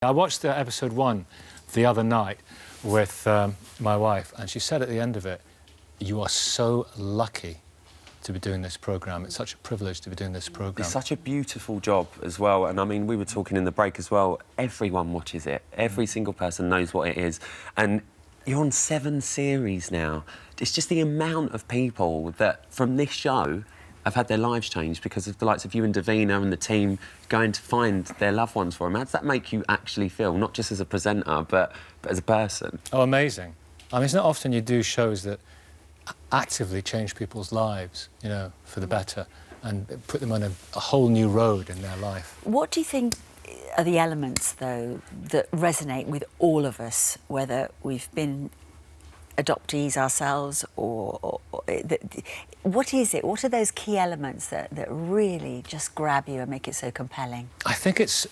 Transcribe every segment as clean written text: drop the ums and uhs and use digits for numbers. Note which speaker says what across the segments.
Speaker 1: I watched episode 1 the other night with my wife, and she said at the end of it, "You are so lucky to be doing this programme. It's such a privilege to be doing this programme."
Speaker 2: It's such a beautiful job as well, and I mean, we were talking in the break as well, everyone watches it. Every single person knows what it is, and you're on 7 series now. It's just the amount of people that, from this show, have had their lives changed because of the likes of you and Davina and the team going to find their loved ones for them. How does that make you actually feel, not just as a presenter, but as a person?
Speaker 1: Oh, amazing. I mean, it's not often you do shows that actively change people's lives, you know, for the better, and put them on a whole new road in their life.
Speaker 3: What do you think are the elements, though, that resonate with all of us, whether we've been adoptees ourselves what is it? What are those key elements that really just grab you and make it so compelling?
Speaker 1: I think it's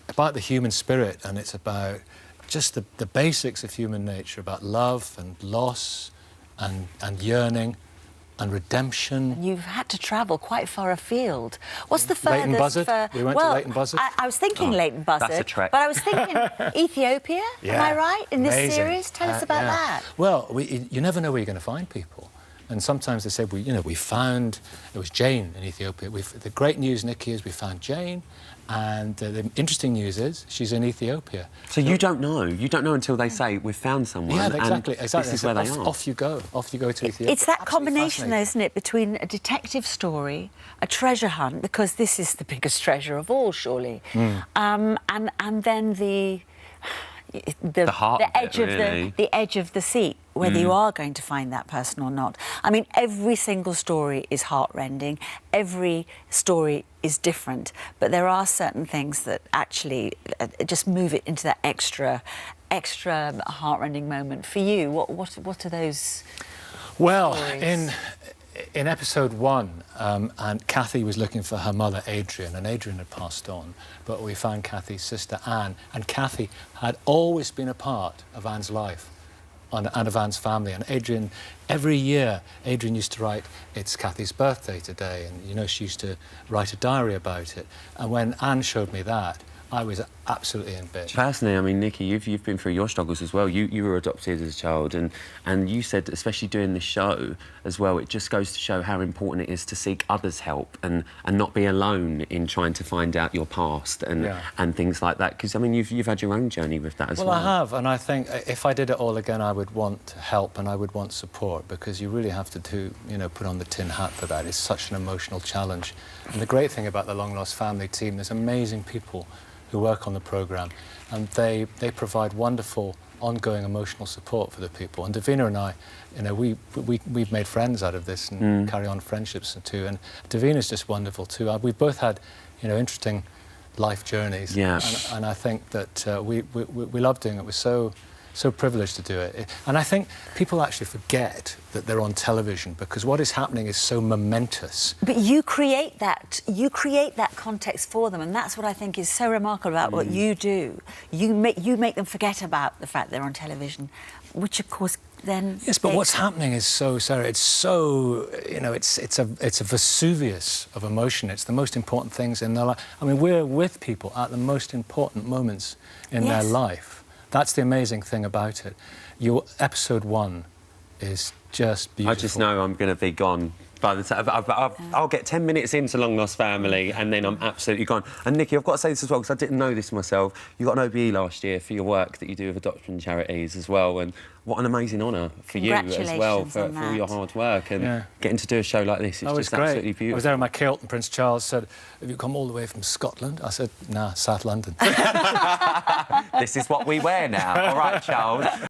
Speaker 1: about the human spirit, and it's about just the basics of human nature, about love and loss and yearning and redemption.
Speaker 3: You've had to travel quite far afield. What's the furthest?
Speaker 1: Leighton Buzzard. We went to Leighton Buzzard.
Speaker 3: I was thinking Leighton Buzzard.
Speaker 2: That's a trek.
Speaker 3: But I was thinking Ethiopia.
Speaker 1: Yeah,
Speaker 3: am I right? In this
Speaker 1: amazing.
Speaker 3: series, tell us about that.
Speaker 1: Well, you never know where you're going to find people. And sometimes they say, we found, it was Jane in Ethiopia. The great news, Nicky, is we found Jane, and the interesting news is she's in Ethiopia.
Speaker 2: So you don't know until they say, we've found someone.
Speaker 1: Yeah, exactly.
Speaker 2: This is where they are.
Speaker 1: Off you go to Ethiopia.
Speaker 3: It's that combination, though, isn't it, between a detective story, a treasure hunt, because this is the biggest treasure of all, surely, and then the edge of the seat, whether you are going to find that person or not. I mean, every single story is heartrending. Every story is different, but there are certain things that actually just move it into that extra heartrending moment. For you, what are those?
Speaker 1: Well,
Speaker 3: stories?
Speaker 1: in episode 1, and Kathy was looking for her mother, Adrian, and Adrian had passed on, but we found Kathy's sister, Anne, and Kathy had always been a part of Anne's life and of Anne's family. And Adrian, every year, Adrian used to write, "It's Kathy's birthday today," and, you know, she used to write a diary about it. And when Anne showed me that, I was absolutely in bits.
Speaker 2: Personally, I mean, Nicky, you've been through your struggles as well. You were adopted as a child, and you said, especially doing the show as well, it just goes to show how important it is to seek others' help and not be alone in trying to find out your past and things like that. Because, I mean, you've had your own journey with that as well.
Speaker 1: Well, I have, and I think if I did it all again, I would want help and I would want support, because you really have to put on the tin hat for that. It's such an emotional challenge. And the great thing about the Long Lost Family team, there's amazing people who work on the programme, and they provide wonderful ongoing emotional support for the people. And Davina and I, you know, we've made friends out of this and carry on friendships too. And Davina's just wonderful too. We've both had, you know, interesting life journeys.
Speaker 2: Yeah.
Speaker 1: And I think that we love doing it. We're so privileged to do it. And I think people actually forget that they're on television, because what is happening is so momentous.
Speaker 3: But you create that context for them, and that's what I think is so remarkable about what you do. You make them forget about the fact they're on television, which of course then...
Speaker 1: Yes, but what's happening is so, Sarah, it's so, you know, it's a Vesuvius of emotion. It's the most important things in their life. I mean, we're with people at the most important moments in their life. That's the amazing thing about it. Your episode 1 is just beautiful.
Speaker 2: I just know I'm going to be gone by the time... I'll get 10 minutes into Long Lost Family and then I'm absolutely gone. And, Nicky, I've got to say this as well, because I didn't know this myself. You got an OBE last year for your work that you do with adoption charities as well, and what an amazing honour for you as well, for all your hard work. And getting to do a show like this is just absolutely beautiful.
Speaker 1: I was there in my kilt, and Prince Charles said, "Have you come all the way from Scotland?" I said, "Nah, South London."
Speaker 2: This is what we wear now. All right, Charles.